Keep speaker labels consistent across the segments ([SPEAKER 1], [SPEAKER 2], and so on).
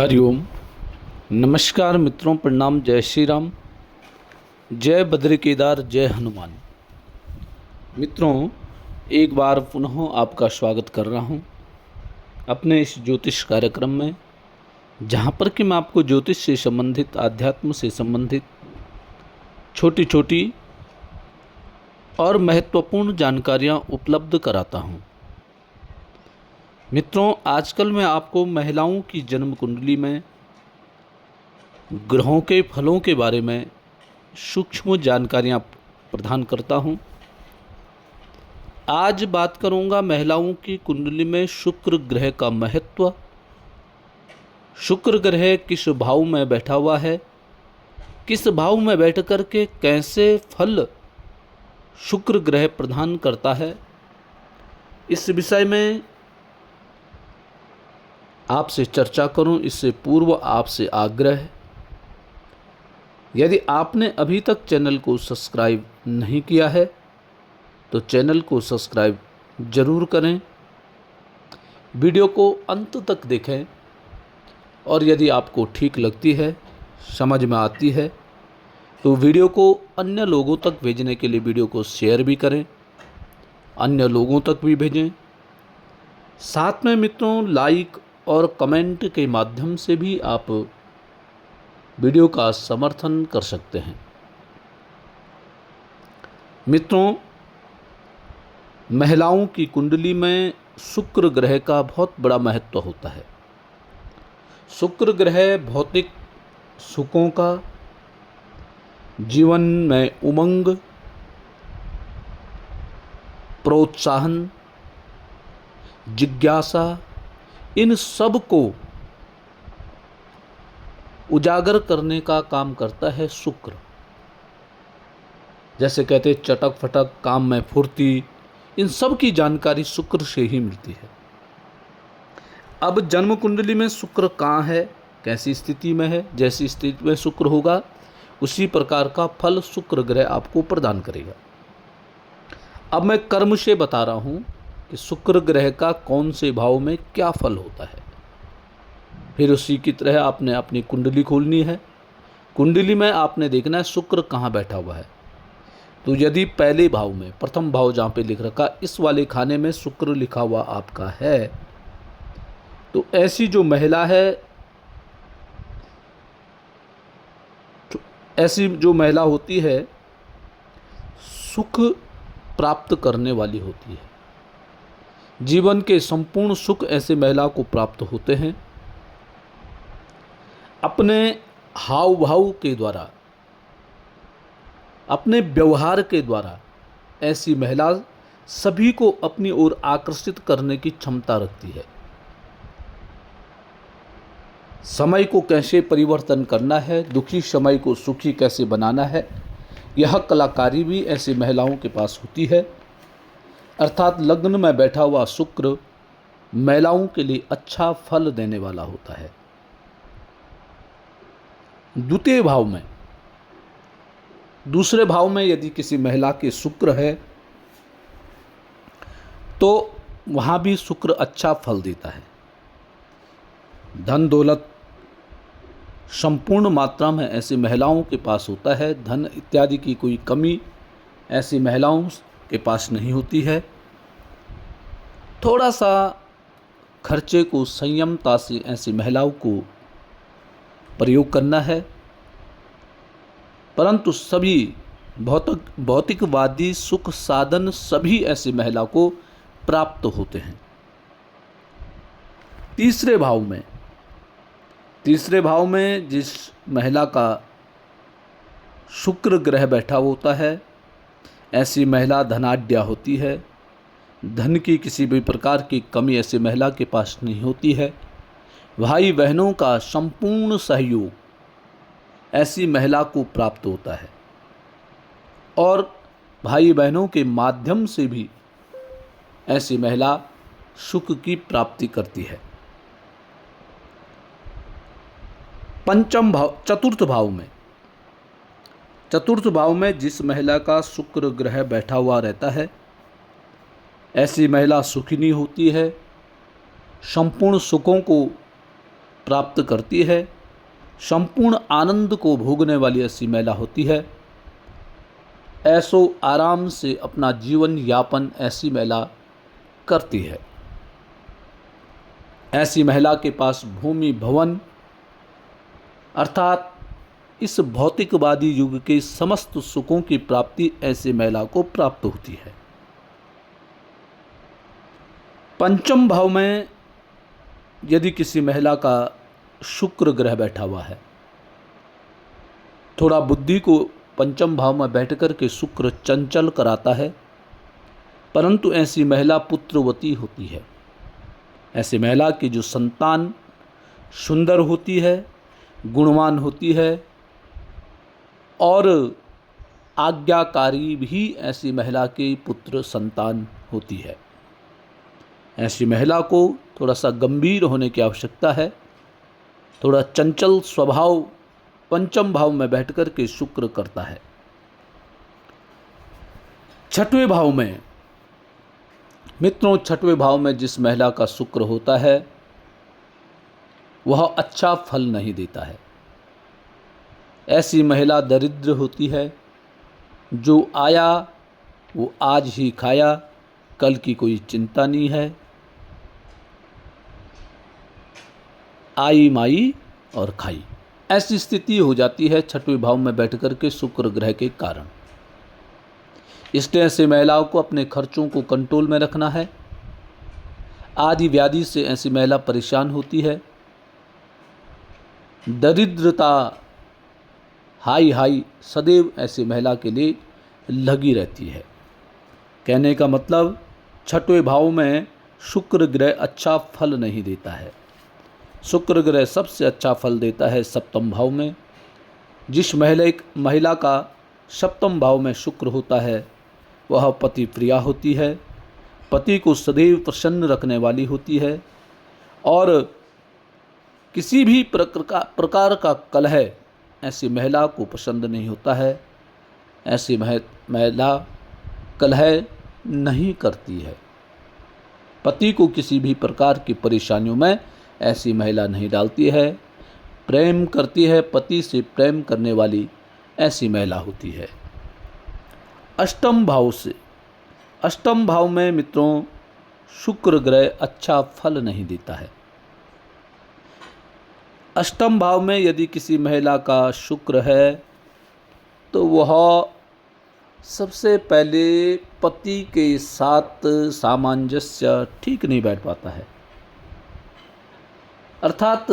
[SPEAKER 1] हरिओम। नमस्कार मित्रों, प्रणाम। जय श्री राम, जय बद्री केदार, जय हनुमान। मित्रों, एक बार पुनः आपका स्वागत कर रहा हूं अपने इस ज्योतिष कार्यक्रम में, जहां पर कि मैं आपको ज्योतिष से संबंधित, आध्यात्म से संबंधित छोटी छोटी और महत्वपूर्ण जानकारियां उपलब्ध कराता हूं। मित्रों, आजकल मैं आपको महिलाओं की जन्म कुंडली में ग्रहों के फलों के बारे में सूक्ष्म जानकारियां प्रदान करता हूं। आज बात करूंगा महिलाओं की कुंडली में शुक्र ग्रह का महत्व। शुक्र ग्रह किस भाव में बैठा हुआ है, किस भाव में बैठ कर के कैसे फल शुक्र ग्रह प्रदान करता है, इस विषय में आपसे चर्चा करूं। इससे पूर्व आपसे आग्रह है, यदि आपने अभी तक चैनल को सब्सक्राइब नहीं किया है तो चैनल को सब्सक्राइब जरूर करें, वीडियो को अंत तक देखें और यदि आपको ठीक लगती है, समझ में आती है, तो वीडियो को अन्य लोगों तक भेजने के लिए वीडियो को शेयर भी करें, अन्य लोगों तक भी भेजें। साथ में मित्रों, लाइक और कमेंट के माध्यम से भी आप वीडियो का समर्थन कर सकते हैं। मित्रों, महिलाओं की कुंडली में शुक्र ग्रह का बहुत बड़ा महत्व होता है। शुक्र ग्रह भौतिक सुखों का, जीवन में उमंग, प्रोत्साहन, जिज्ञासा, इन सब को उजागर करने का काम करता है शुक्र। जैसे कहते हैं चटक फटक, काम में फुर्ती, इन सब की जानकारी शुक्र से ही मिलती है। अब जन्म कुंडली में शुक्र कहाँ है, कैसी स्थिति में है, जैसी स्थिति में शुक्र होगा उसी प्रकार का फल शुक्र ग्रह आपको प्रदान करेगा। अब मैं कर्म से बता रहा हूं कि शुक्र ग्रह का कौन से भाव में क्या फल होता है। फिर उसी की तरह आपने अपनी कुंडली खोलनी है। कुंडली में आपने देखना है शुक्र कहाँ बैठा हुआ है। तो यदि पहले भाव में, प्रथम भाव जहाँ पे लिख रखा, इस वाले खाने में शुक्र लिखा हुआ आपका है, तो ऐसी जो महिला है, ऐसी जो महिला होती है, सुख प्राप्त करने वाली होती है। जीवन के संपूर्ण सुख ऐसे महिला को प्राप्त होते हैं। अपने हाव भाव के द्वारा, अपने व्यवहार के द्वारा ऐसी महिला सभी को अपनी ओर आकर्षित करने की क्षमता रखती है। समय को कैसे परिवर्तन करना है, दुखी समय को सुखी कैसे बनाना है, यह कलाकारी भी ऐसी महिलाओं के पास होती है। अर्थात लग्न में बैठा हुआ शुक्र महिलाओं के लिए अच्छा फल देने वाला होता है। द्वितीय भाव में, दूसरे भाव में यदि किसी महिला के शुक्र है तो वहाँ भी शुक्र अच्छा फल देता है। धन दौलत संपूर्ण मात्रा में ऐसी महिलाओं के पास होता है। धन इत्यादि की कोई कमी ऐसी महिलाओं के पास नहीं होती है। थोड़ा सा खर्चे को संयमता से ऐसी महिलाओं को प्रयोग करना है, परंतु सभी भौतिकवादी सुख साधन सभी ऐसी महिला को प्राप्त होते हैं। तीसरे भाव में जिस महिला का शुक्र ग्रह बैठा होता है, ऐसी महिला धनाढ्या होती है। धन की किसी भी प्रकार की कमी ऐसी महिला के पास नहीं होती है। भाई बहनों का संपूर्ण सहयोग ऐसी महिला को प्राप्त होता है और भाई बहनों के माध्यम से भी ऐसी महिला सुख की प्राप्ति करती है। चतुर्थ भाव में जिस महिला का शुक्र ग्रह बैठा हुआ रहता है, ऐसी महिला सुखिनी होती है। संपूर्ण सुखों को प्राप्त करती है। संपूर्ण आनंद को भोगने वाली ऐसी महिला होती है। ऐसो आराम से अपना जीवन यापन ऐसी महिला करती है। ऐसी महिला के पास भूमि भवन अर्थात इस भौतिकवादी युग के समस्त सुखों की प्राप्ति ऐसी महिला को प्राप्त होती है। पंचम भाव में यदि किसी महिला का शुक्र ग्रह बैठा हुआ है, थोड़ा बुद्धि को पंचम भाव में बैठकर के शुक्र चंचल कराता है, परंतु ऐसी महिला पुत्रवती होती है। ऐसी महिला की जो संतान सुंदर होती है, गुणवान होती है और आज्ञाकारी भी ऐसी महिला की पुत्र संतान होती है। ऐसी महिला को थोड़ा सा गंभीर होने की आवश्यकता है। थोड़ा चंचल स्वभाव पंचम भाव में बैठकर के शुक्र करता है। छठवें भाव में मित्रों, छठवें भाव में जिस महिला का शुक्र होता है वह अच्छा फल नहीं देता है। ऐसी महिला दरिद्र होती है। जो आया वो आज ही खाया, कल की कोई चिंता नहीं है। आई माई और खाई, ऐसी स्थिति हो जाती है छठवें भाव में बैठकर के शुक्र ग्रह के कारण। इसलिए ऐसे महिलाओं को अपने खर्चों को कंट्रोल में रखना है। आदि व्याधि से ऐसी महिला परेशान होती है। दरिद्रता हाई हाई सदैव ऐसी महिला के लिए लगी रहती है। कहने का मतलब छठवें भाव में शुक्र ग्रह अच्छा फल नहीं देता है। शुक्र ग्रह सबसे अच्छा फल देता है सप्तम भाव में। जिस महिला का सप्तम भाव में शुक्र होता है वह पति प्रिया होती है, पति को सदैव प्रसन्न रखने वाली होती है और किसी भी प्रकार का कलह ऐसी महिला को पसंद नहीं होता है। ऐसी महिला कलह नहीं करती है। पति को किसी भी प्रकार की परेशानियों में ऐसी महिला नहीं डालती है। प्रेम करती है, पति से प्रेम करने वाली ऐसी महिला होती है। अष्टम भाव में मित्रों शुक्र ग्रह अच्छा फल नहीं देता है। अष्टम भाव में यदि किसी महिला का शुक्र है तो वह सबसे पहले पति के साथ सामंजस्य ठीक नहीं बैठ पाता है। अर्थात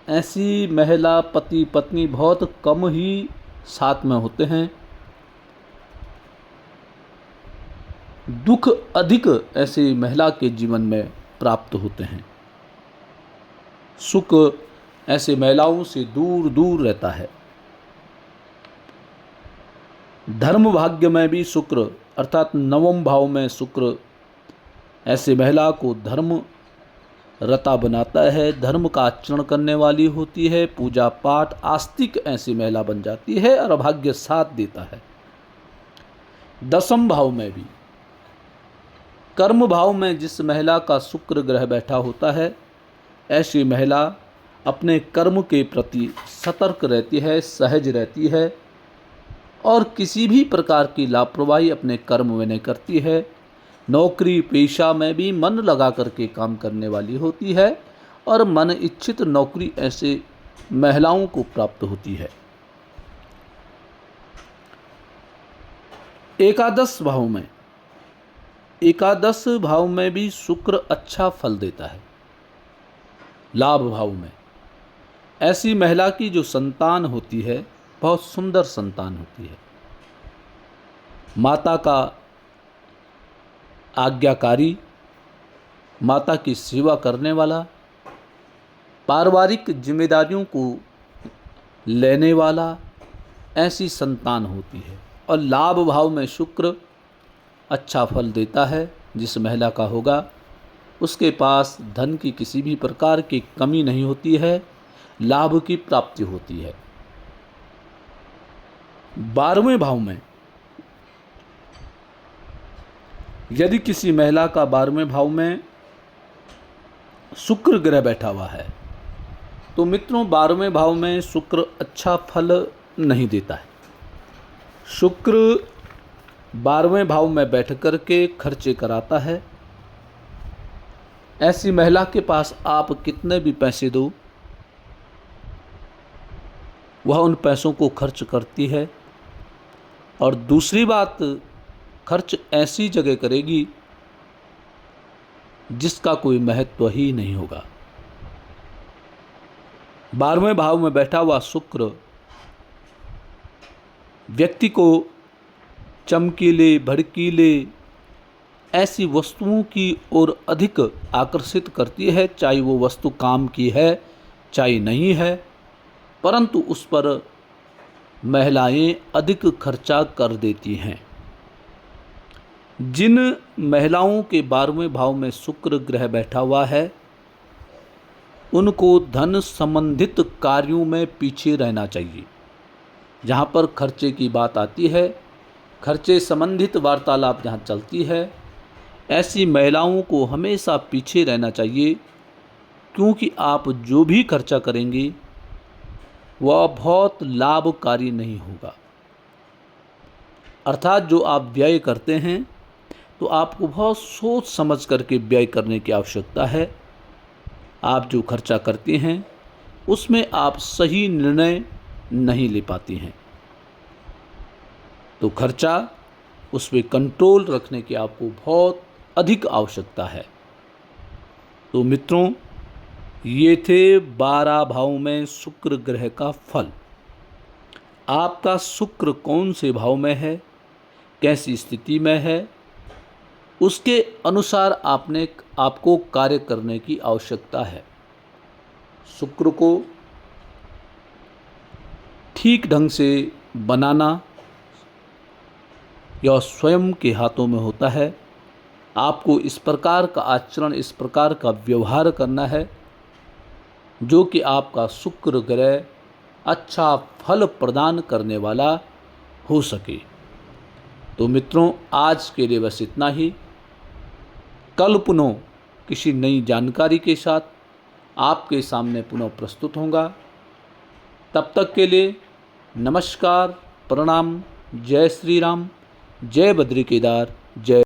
[SPEAKER 1] ऐसी महिला पति पत्नी बहुत कम ही साथ में होते हैं। दुख अधिक ऐसी महिला के जीवन में प्राप्त होते हैं। सुख ऐसे महिलाओं से दूर दूर रहता है। धर्म भाग्य में भी शुक्र अर्थात नवम भाव में शुक्र ऐसे महिला को धर्म रता बनाता है। धर्म का आचरण करने वाली होती है। पूजा पाठ आस्तिक ऐसी महिला बन जाती है और भाग्य साथ देता है। दसम भाव में भी कर्म भाव में जिस महिला का शुक्र ग्रह बैठा होता है ऐसी महिला अपने कर्म के प्रति सतर्क रहती है, सहज रहती है और किसी भी प्रकार की लापरवाही अपने कर्म में नहीं करती है। नौकरी पेशा में भी मन लगा करके काम करने वाली होती है और मन इच्छित नौकरी ऐसे महिलाओं को प्राप्त होती है। एकादश भाव में भी शुक्र अच्छा फल देता है। लाभ भाव में ऐसी महिला की जो संतान होती है बहुत सुंदर संतान होती है। माता का आज्ञाकारी, माता की सेवा करने वाला, पारिवारिक जिम्मेदारियों को लेने वाला ऐसी संतान होती है। और लाभ भाव में शुक्र अच्छा फल देता है। जिस महिला का होगा उसके पास धन की किसी भी प्रकार की कमी नहीं होती है, लाभ की प्राप्ति होती है। 12वें भाव में यदि किसी महिला का 12वें भाव में शुक्र ग्रह बैठा हुआ है तो मित्रों, 12वें भाव में शुक्र अच्छा फल नहीं देता है। शुक्र 12वें भाव में बैठ कर के खर्चे कराता है। ऐसी महिला के पास आप कितने भी पैसे दो, वह उन पैसों को खर्च करती है। और दूसरी बात, खर्च ऐसी जगह करेगी जिसका कोई महत्व ही नहीं होगा। 12वें भाव में बैठा हुआ शुक्र व्यक्ति को चमकीले, भड़कीले ऐसी वस्तुओं की ओर अधिक आकर्षित करती है, चाहे वो वस्तु काम की है चाहे नहीं है, परंतु उस पर महिलाएं अधिक खर्चा कर देती हैं। जिन महिलाओं के 12वें भाव में शुक्र ग्रह बैठा हुआ है, उनको धन संबंधित कार्यों में पीछे रहना चाहिए। जहाँ पर खर्चे की बात आती है, खर्चे संबंधित वार्तालाप जहाँ चलती है, ऐसी महिलाओं को हमेशा पीछे रहना चाहिए, क्योंकि आप जो भी खर्चा करेंगे वह बहुत लाभकारी नहीं होगा। अर्थात जो आप व्यय करते हैं तो आपको बहुत सोच समझ करके व्यय करने की आवश्यकता है। आप जो खर्चा करते हैं उसमें आप सही निर्णय नहीं ले पाती हैं, तो खर्चा उस पर कंट्रोल रखने की आपको बहुत अधिक आवश्यकता है। तो मित्रों, ये थे 12 भाव में शुक्र ग्रह का फल। आपका शुक्र कौन से भाव में है, कैसी स्थिति में है, उसके अनुसार आपको कार्य करने की आवश्यकता है। शुक्र को ठीक ढंग से बनाना यह स्वयं के हाथों में होता है। आपको इस प्रकार का आचरण, इस प्रकार का व्यवहार करना है जो कि आपका शुक्र ग्रह अच्छा फल प्रदान करने वाला हो सके। तो मित्रों, आज के लिए बस इतना ही। कल पुनः किसी नई जानकारी के साथ आपके सामने पुनः प्रस्तुत होगा। तब तक के लिए नमस्कार, प्रणाम, जय श्री राम, जय बद्री केदार, जय